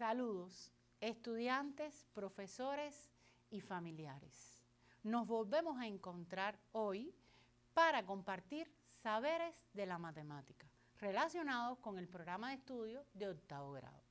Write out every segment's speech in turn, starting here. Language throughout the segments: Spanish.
Saludos, estudiantes, profesores y familiares. Nos volvemos a encontrar hoy para compartir saberes de la matemática relacionados con el programa de estudio de octavo grado.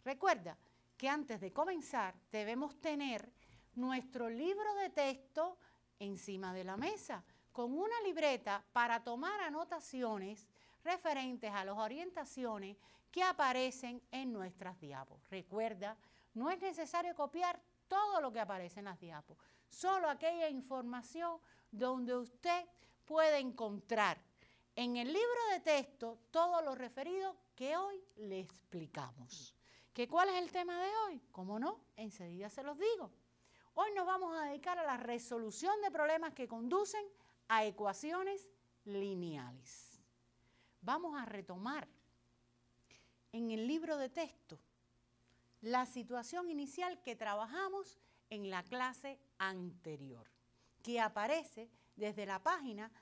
Recuerda que antes de comenzar debemos tener nuestro libro de texto encima de la mesa con una libreta para tomar anotaciones referentes a las orientaciones que aparecen en nuestras diapos. Recuerda, no es necesario copiar todo lo que aparece en las diapos, solo aquella información donde usted puede encontrar en el libro de texto todo lo referido que hoy le explicamos. ¿Cuál es el tema de hoy? ¿Cómo no? Enseguida se los digo. Hoy nos vamos a dedicar a la resolución de problemas que conducen a ecuaciones lineales. Vamos a retomar en el libro de texto la situación inicial que trabajamos en la clase anterior, que aparece desde la página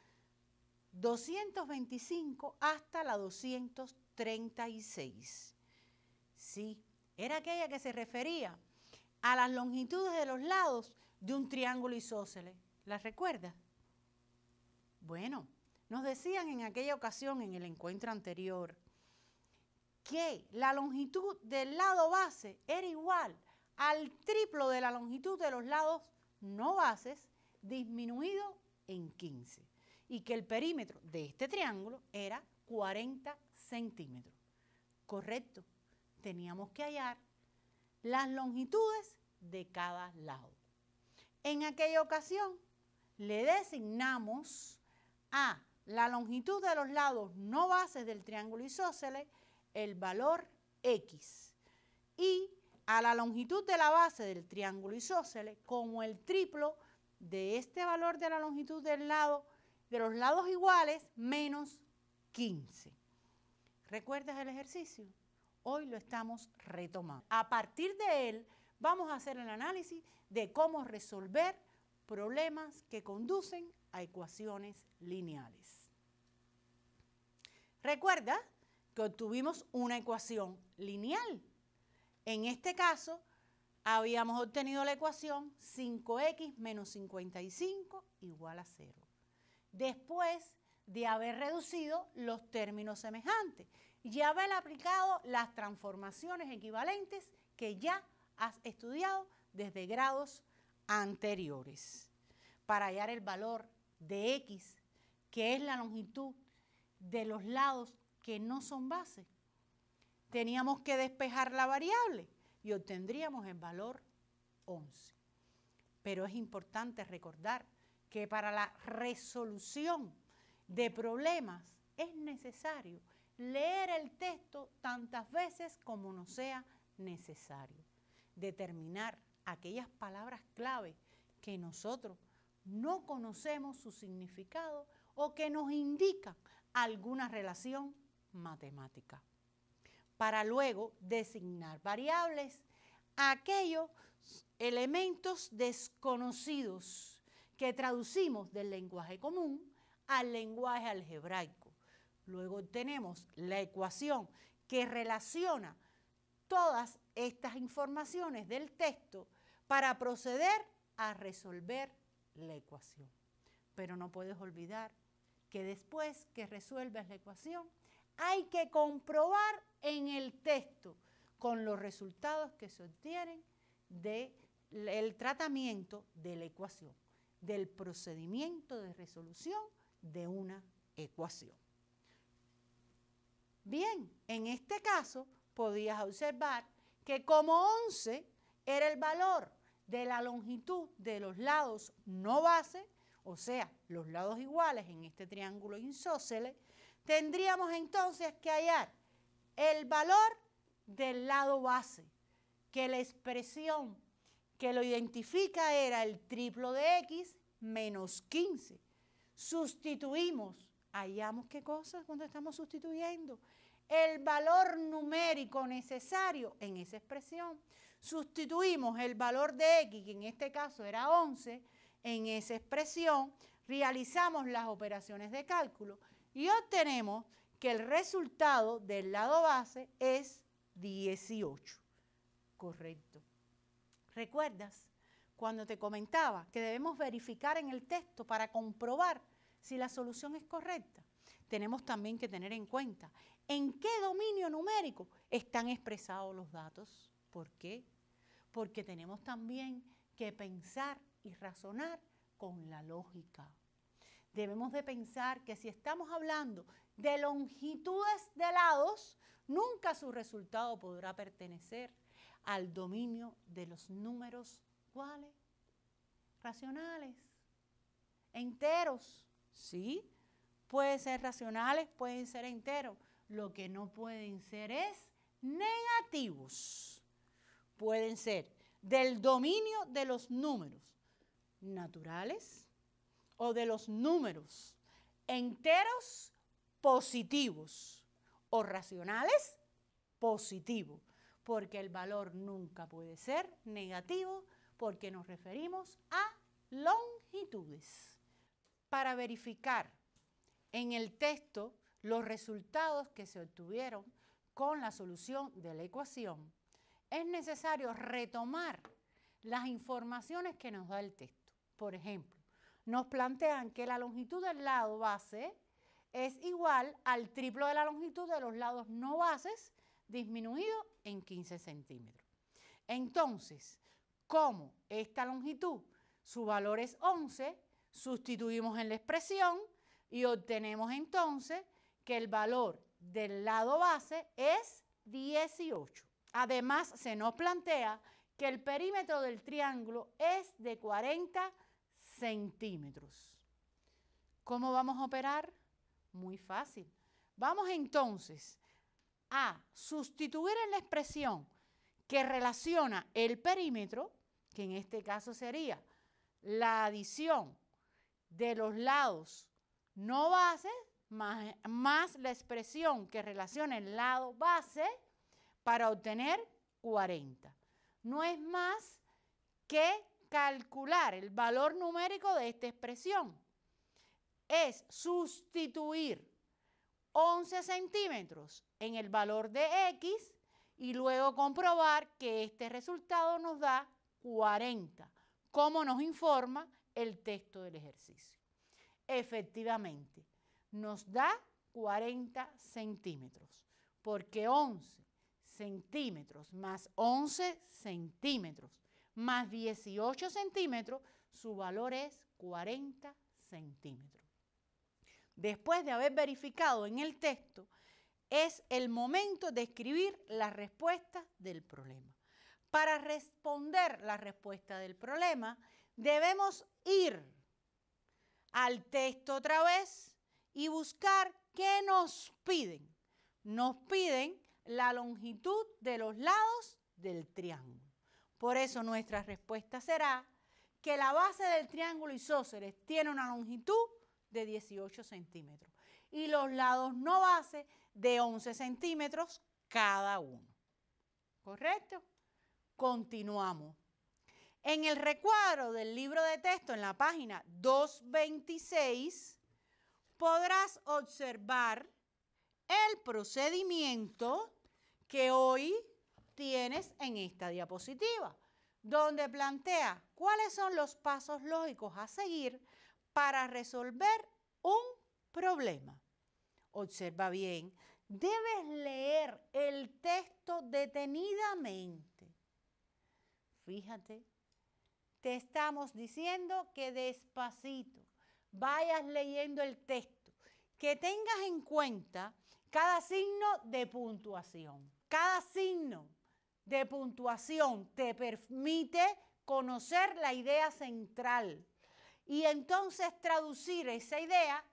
225 hasta la 236. Sí, era aquella que se refería a las longitudes de los lados de un triángulo isósceles. ¿Las recuerdas? Bueno, nos decían en aquella ocasión, en el encuentro anterior, que la longitud del lado base era igual al triplo de la longitud de los lados no bases disminuido en 15 y que el perímetro de este triángulo era 40 centímetros. Correcto, teníamos que hallar las longitudes de cada lado. En aquella ocasión le designamos a la longitud de los lados no bases del triángulo isósceles el valor X y a la longitud de la base del triángulo isósceles como el triplo de este valor de la longitud del lado de los lados iguales menos 15. ¿Recuerdas el ejercicio? Hoy lo estamos retomando. A partir de él vamos a hacer el análisis de cómo resolver problemas que conducen a ecuaciones lineales. Recuerda que obtuvimos una ecuación lineal. En este caso, habíamos obtenido la ecuación 5x menos 55 igual a 0. Después de haber reducido los términos semejantes y haber aplicado las transformaciones equivalentes que ya has estudiado desde grados anteriores. Para hallar el valor de X, que es la longitud de los lados que no son base, teníamos que despejar la variable y obtendríamos el valor 11. Pero es importante recordar que para la resolución de problemas es necesario leer el texto tantas veces como nos sea necesario. Determinar aquellas palabras clave que nosotros no conocemos su significado o que nos indican alguna relación matemática. Para luego designar variables a aquellos elementos desconocidos que traducimos del lenguaje común al lenguaje algebraico. Luego tenemos la ecuación que relaciona todas estas informaciones del texto para proceder a resolver la ecuación. Pero no puedes olvidar que después que resuelves la ecuación hay que comprobar en el texto con los resultados que se obtienen del tratamiento de la ecuación, del procedimiento de resolución de una ecuación. Bien, en este caso podías observar que como 11 era el valor de la longitud de los lados no base, o sea, los lados iguales en este triángulo isósceles, tendríamos entonces que hallar el valor del lado base, que la expresión que lo identifica era el triplo de X menos 15. Sustituimos, hallamos qué cosa cuando estamos sustituyendo, el valor numérico necesario en esa expresión. Sustituimos el valor de X, que en este caso era 11, en esa expresión, realizamos las operaciones de cálculo y obtenemos que el resultado del lado base es 18. Correcto. ¿Recuerdas cuando te comentaba que debemos verificar en el texto para comprobar si la solución es correcta? Tenemos también que tener en cuenta en qué dominio numérico están expresados los datos. ¿Por qué? Porque tenemos también que pensar y razonar con la lógica. Debemos de pensar que si estamos hablando de longitudes de lados, nunca su resultado podrá pertenecer al dominio de los números, ¿cuáles? Racionales, enteros, ¿sí? Pueden ser racionales, pueden ser enteros. Lo que no pueden ser es negativos. Pueden ser del dominio de los números naturales o de los números enteros positivos o racionales positivos, porque el valor nunca puede ser negativo porque nos referimos a longitudes. Para verificar en el texto los resultados que se obtuvieron con la solución de la ecuación, es necesario retomar las informaciones que nos da el texto. Por ejemplo, nos plantean que la longitud del lado base es igual al triplo de la longitud de los lados no bases disminuido en 15 centímetros. Entonces, como esta longitud, su valor es 11, sustituimos en la expresión y obtenemos entonces que el valor del lado base es 18. Además, se nos plantea que el perímetro del triángulo es de 40 centímetros. ¿Cómo vamos a operar? Muy fácil. Vamos entonces a sustituir en la expresión que relaciona el perímetro, que en este caso sería la adición de los lados no bases más la expresión que relaciona el lado base para obtener 40. No es más que calcular el valor numérico de esta expresión. Es sustituir 11 centímetros en el valor de X y luego comprobar que este resultado nos da 40, como nos informa el texto del ejercicio. Efectivamente, nos da 40 centímetros, porque 11 centímetros más 11 centímetros más 18 centímetros, su valor es 40 centímetros. Después de haber verificado en el texto, es el momento de escribir la respuesta del problema. Para responder la respuesta del problema, debemos ir al texto otra vez y buscar qué nos piden. Nos piden la longitud de los lados del triángulo. Por eso nuestra respuesta será que la base del triángulo isósceles tiene una longitud de 18 centímetros y los lados no base de 11 centímetros cada uno. ¿Correcto? Continuamos. En el recuadro del libro de texto en la página 226 podrás observar el procedimiento que hoy tienes en esta diapositiva, donde plantea cuáles son los pasos lógicos a seguir para resolver un problema. Observa bien, debes leer el texto detenidamente. Fíjate, te estamos diciendo que despacito vayas leyendo el texto, que tengas en cuenta cada signo de puntuación. Cada signo de puntuación te permite conocer la idea central y entonces traducir esa idea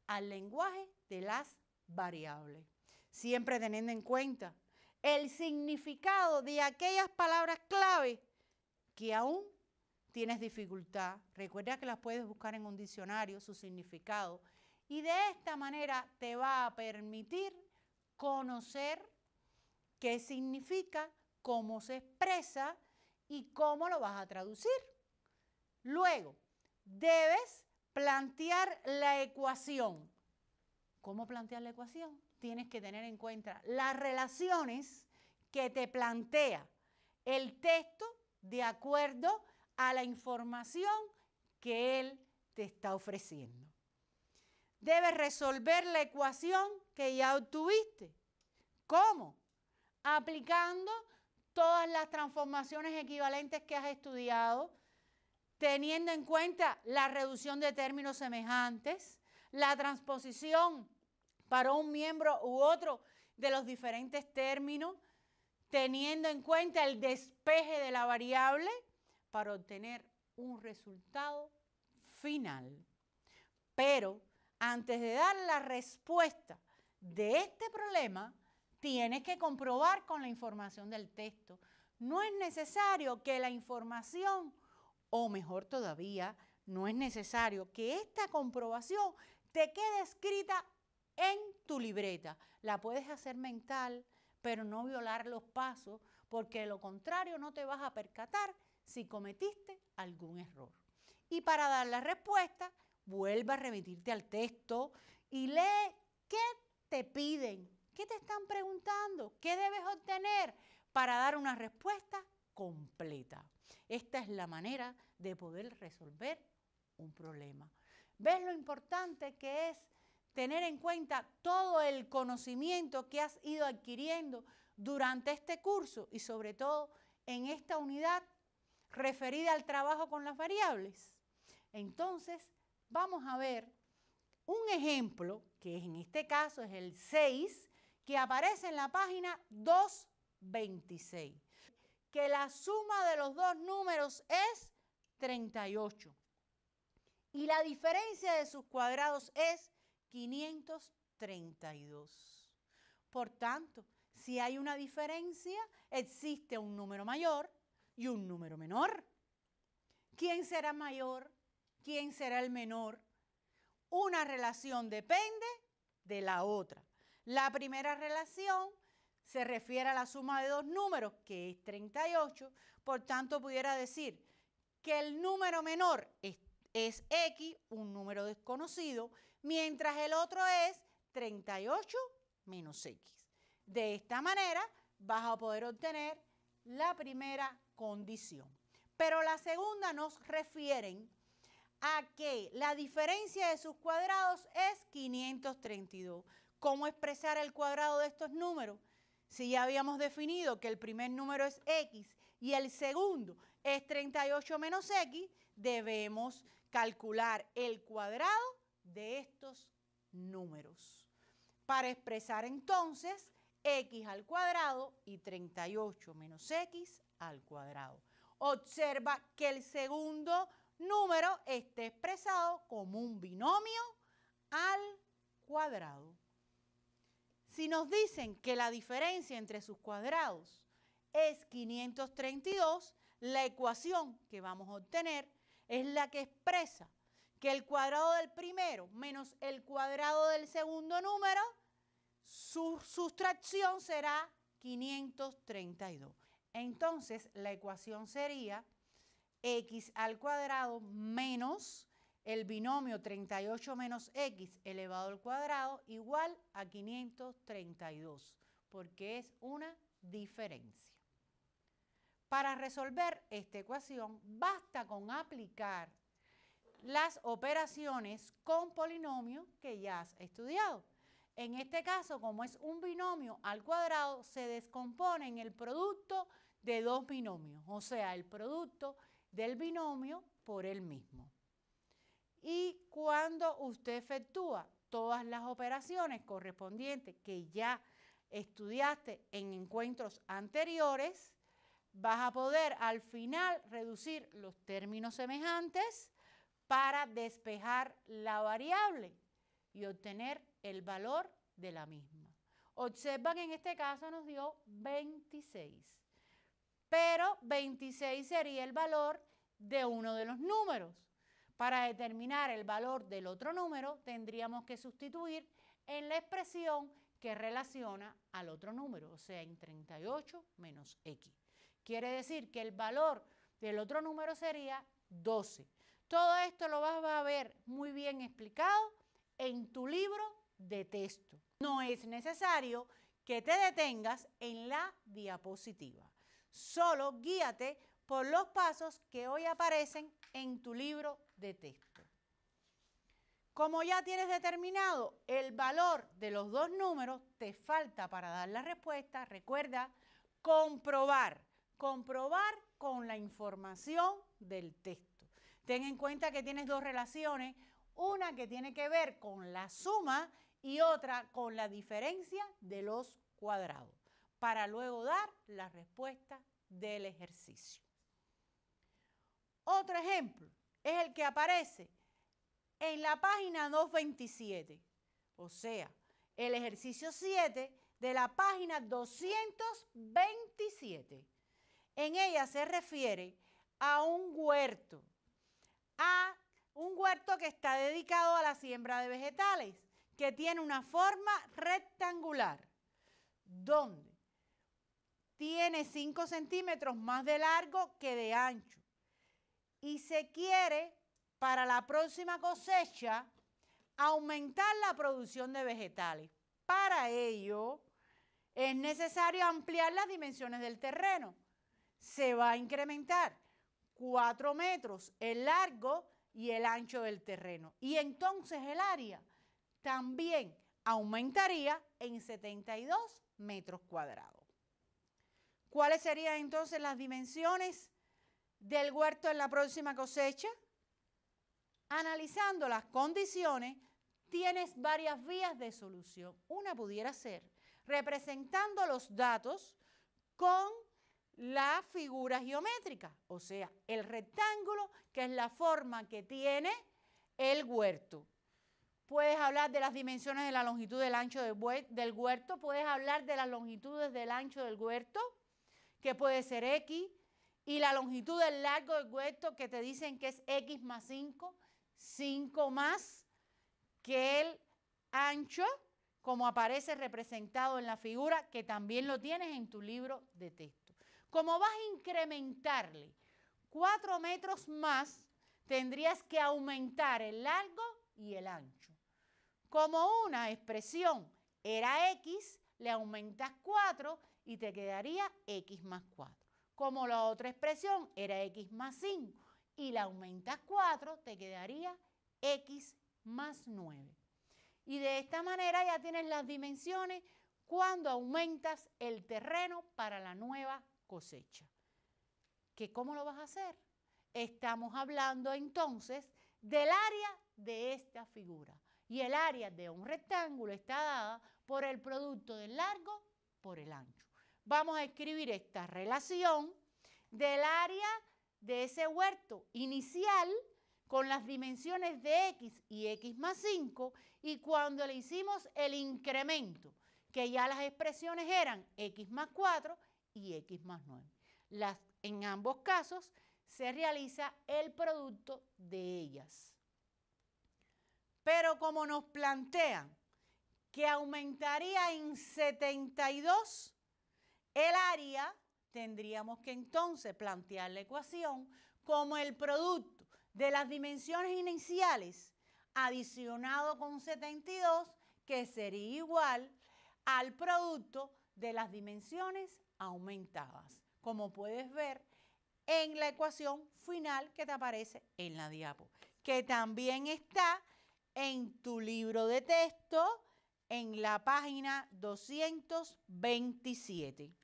al lenguaje de las variables. Siempre teniendo en cuenta el significado de aquellas palabras clave que aún tienes dificultad. Recuerda que las puedes buscar en un diccionario, su significado, y de esta manera te va a permitir conocer qué significa, cómo se expresa y cómo lo vas a traducir. Luego, debes plantear la ecuación. ¿Cómo plantear la ecuación? Tienes que tener en cuenta las relaciones que te plantea el texto de acuerdo a la información que él te está ofreciendo. Debes resolver la ecuación que ya obtuviste. ¿Cómo? Aplicando todas las transformaciones equivalentes que has estudiado, teniendo en cuenta la reducción de términos semejantes, la transposición para un miembro u otro de los diferentes términos, teniendo en cuenta el despeje de la variable para obtener un resultado final. Pero antes de dar la respuesta de este problema, tienes que comprobar con la información del texto. No es necesario que la información, o mejor todavía, no es necesario que esta comprobación te quede escrita en tu libreta. La puedes hacer mental, pero no violar los pasos, porque de lo contrario no te vas a percatar si cometiste algún error. Y para dar la respuesta, vuelve a remitirte al texto y lee qué te piden, qué te están preguntando, qué debes obtener para dar una respuesta completa. Esta es la manera de poder resolver un problema. ¿Ves lo importante que es tener en cuenta todo el conocimiento que has ido adquiriendo durante este curso y sobre todo en esta unidad referida al trabajo con las variables? Entonces, vamos a ver un ejemplo, que en este caso es el 6, que aparece en la página 226, que la suma de los dos números es 38 y la diferencia de sus cuadrados es 532. Por tanto, si hay una diferencia, existe un número mayor y un número menor. ¿Quién será mayor? ¿Quién será el menor? Una relación depende de la otra. La primera relación se refiere a la suma de dos números, que es 38. Por tanto, pudiera decir que el número menor es X, un número desconocido, mientras el otro es 38 menos X. De esta manera vas a poder obtener la primera condición. Pero la segunda nos refiere a que la diferencia de sus cuadrados es 532. ¿Cómo expresar el cuadrado de estos números? Si ya habíamos definido que el primer número es X y el segundo es 38 menos X, debemos calcular el cuadrado de estos números. Para expresar entonces X al cuadrado y 38 menos X al cuadrado. Observa que el segundo número esté expresado como un binomio al cuadrado. Si nos dicen que la diferencia entre sus cuadrados es 532, la ecuación que vamos a obtener es la que expresa que el cuadrado del primero menos el cuadrado del segundo número, su sustracción será 532. Entonces, la ecuación sería X al cuadrado menos el binomio 38 menos X elevado al cuadrado igual a 532, porque es una diferencia. Para resolver esta ecuación, basta con aplicar las operaciones con polinomios que ya has estudiado. En este caso, como es un binomio al cuadrado, se descompone en el producto de dos binomios, o sea, el producto del binomio por él mismo. Y cuando usted efectúa todas las operaciones correspondientes que ya estudiaste en encuentros anteriores, vas a poder al final reducir los términos semejantes para despejar la variable y obtener el valor de la misma. Observan que en este caso nos dio 26, pero 26 sería el valor de uno de los números. Para determinar el valor del otro número tendríamos que sustituir en la expresión que relaciona al otro número, o sea, en 38 menos X. Quiere decir que el valor del otro número sería 12. Todo esto lo vas a ver muy bien explicado en tu libro de texto. No es necesario que te detengas en la diapositiva. Solo guíate por los pasos que hoy aparecen en tu libro de texto. Como ya tienes determinado el valor de los dos números, te falta para dar la respuesta, recuerda, comprobar con la información del texto. Ten en cuenta que tienes dos relaciones, una que tiene que ver con la suma y otra con la diferencia de los cuadrados, para luego dar la respuesta del ejercicio. Otro ejemplo es el que aparece en la página 227, o sea, el ejercicio 7 de la página 227. En ella se refiere a un huerto que está dedicado a la siembra de vegetales, que tiene una forma rectangular, donde tiene 5 centímetros más de largo que de ancho. Y se quiere, para la próxima cosecha, aumentar la producción de vegetales. Para ello, es necesario ampliar las dimensiones del terreno. Se va a incrementar 4 metros el largo y el ancho del terreno. Y entonces el área también aumentaría en 72 metros cuadrados. ¿Cuáles serían entonces las dimensiones del huerto en la próxima cosecha? Analizando las condiciones, tienes varias vías de solución. Una pudiera ser representando los datos con la figura geométrica, o sea, el rectángulo, que es la forma que tiene el huerto. Puedes hablar de las dimensiones de la longitud del ancho del huerto, puedes hablar de las longitudes del ancho del huerto, que puede ser X, y la longitud del largo del huerto, que te dicen que es X más 5, 5 más que el ancho, como aparece representado en la figura, que también lo tienes en tu libro de texto. Como vas a incrementarle 4 metros más, tendrías que aumentar el largo y el ancho. Como una expresión era X, le aumentas 4 y te quedaría X más 4. Como la otra expresión era X más 5 y le aumentas 4, te quedaría X más 9. Y de esta manera ya tienes las dimensiones cuando aumentas el terreno para la nueva cosecha. ¿Cómo lo vas a hacer? Estamos hablando entonces del área de esta figura. Y el área de un rectángulo está dada por el producto del largo por el ancho. Vamos a escribir esta relación del área de ese huerto inicial con las dimensiones de X y X más 5, y cuando le hicimos el incremento, que ya las expresiones eran X más 4 y X más 9. En ambos casos se realiza el producto de ellas. Pero como nos plantean que aumentaría en 72 el área, tendríamos que entonces plantear la ecuación como el producto de las dimensiones iniciales adicionado con 72, que sería igual al producto de las dimensiones aumentadas, como puedes ver en la ecuación final que te aparece en la diapo, que también está en tu libro de texto en la página 227.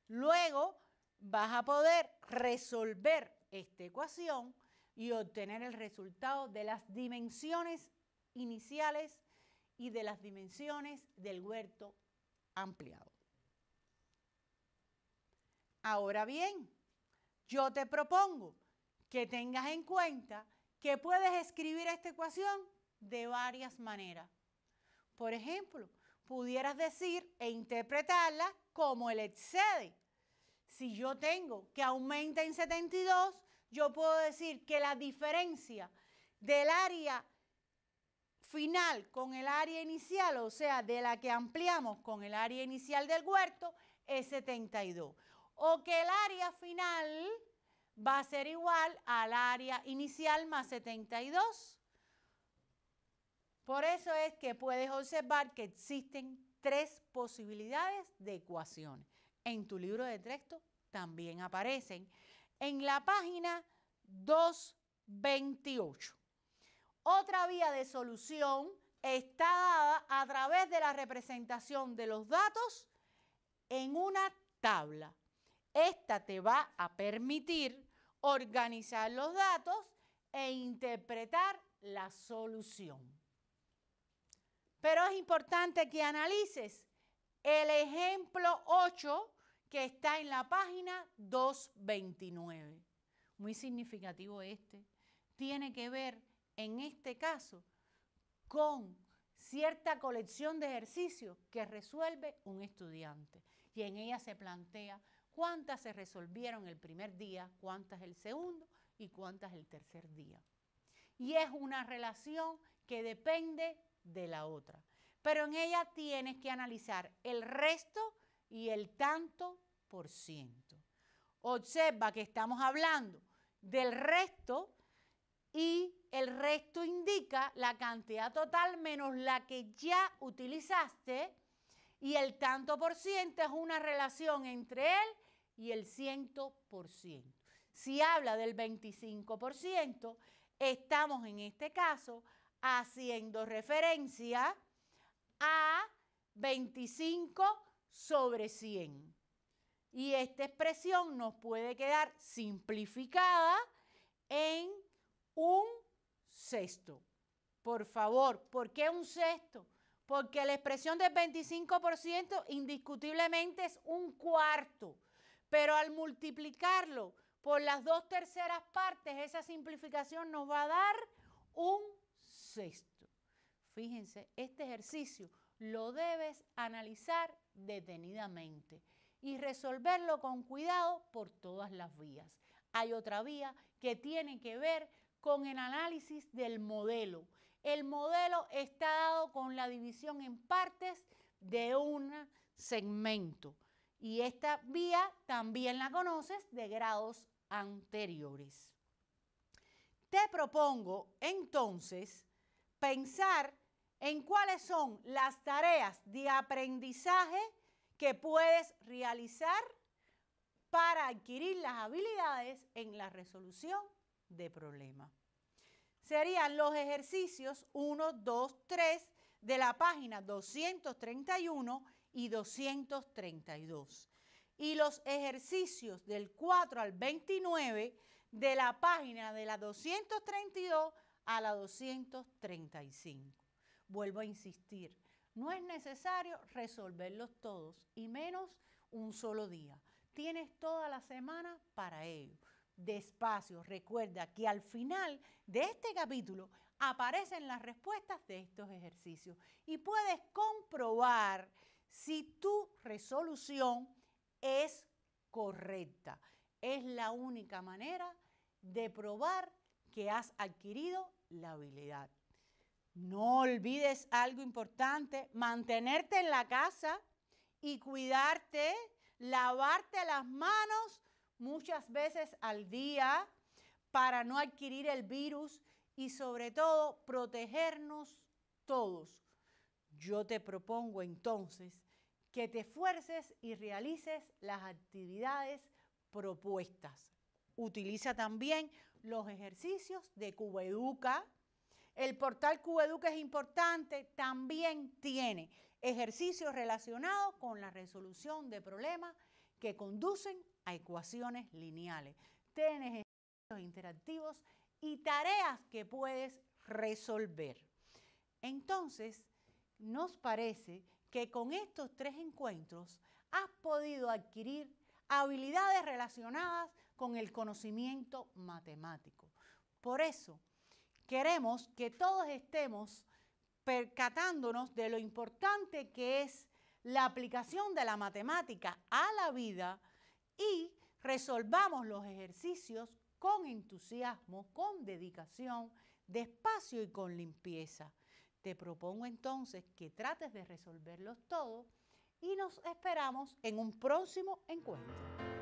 Luego vas a poder resolver esta ecuación y obtener el resultado de las dimensiones iniciales y de las dimensiones del huerto ampliado. Ahora bien, yo te propongo que tengas en cuenta que puedes escribir esta ecuación de varias maneras. Por ejemplo, pudieras decir e interpretarla como el excede. Si yo tengo que aumenta en 72, yo puedo decir que la diferencia del área final con el área inicial, o sea, de la que ampliamos con el área inicial del huerto, es 72. O que el área final va a ser igual al área inicial más 72. Por eso es que puedes observar que existen 3 posibilidades de ecuaciones. En tu libro de texto también aparecen en la página 228. Otra vía de solución está dada a través de la representación de los datos en una tabla. Esta te va a permitir organizar los datos e interpretar la solución. Pero es importante que analices el ejemplo 8 que está en la página 229. Muy significativo este. Tiene que ver, en este caso, con cierta colección de ejercicios que resuelve un estudiante. Y en ella se plantea cuántas se resolvieron el primer día, cuántas el segundo y cuántas el tercer día. Y es una relación que depende de la otra. Pero en ella tienes que analizar el resto y el tanto por ciento. Observa que estamos hablando del resto y el resto indica la cantidad total menos la que ya utilizaste y el tanto por ciento es una relación entre él y el 100%. Si habla del 25%, estamos en este caso haciendo referencia a 25 sobre 100. Y esta expresión nos puede quedar simplificada en un sexto. Por favor, ¿por qué un sexto? Porque la expresión del 25% indiscutiblemente es un cuarto, pero al multiplicarlo por las 2/3 partes, esa simplificación nos va a dar un sexto. Fíjense, este ejercicio lo debes analizar detenidamente y resolverlo con cuidado por todas las vías. Hay otra vía que tiene que ver con el análisis del modelo. El modelo está dado con la división en partes de un segmento. Y esta vía también la conoces de grados anteriores. Te propongo entonces pensar en cuáles son las tareas de aprendizaje que puedes realizar para adquirir las habilidades en la resolución de problemas. Serían los ejercicios 1, 2, 3 de la página 231 y 232. Y los ejercicios del 4 al 29 de la página de la 232 a la 235. Vuelvo a insistir, no es necesario resolverlos todos y menos un solo día. Tienes toda la semana para ello. Despacio, recuerda que al final de este capítulo aparecen las respuestas de estos ejercicios y puedes comprobar si tu resolución es correcta. Es la única manera de probar que has adquirido la habilidad. No olvides algo importante, mantenerte en la casa y cuidarte, lavarte las manos muchas veces al día para no adquirir el virus y sobre todo protegernos todos. Yo te propongo entonces que te esfuerces y realices las actividades propuestas. Utiliza también los ejercicios de Cubeduca. El portal Cubeduca es importante, también tiene ejercicios relacionados con la resolución de problemas que conducen a ecuaciones lineales. Tienes ejercicios interactivos y tareas que puedes resolver. Entonces, nos parece que con estos 3 encuentros has podido adquirir habilidades relacionadas con el conocimiento matemático. Por eso, queremos que todos estemos percatándonos de lo importante que es la aplicación de la matemática a la vida y resolvamos los ejercicios con entusiasmo, con dedicación, despacio y con limpieza. Te propongo entonces que trates de resolverlos todos y nos esperamos en un próximo encuentro.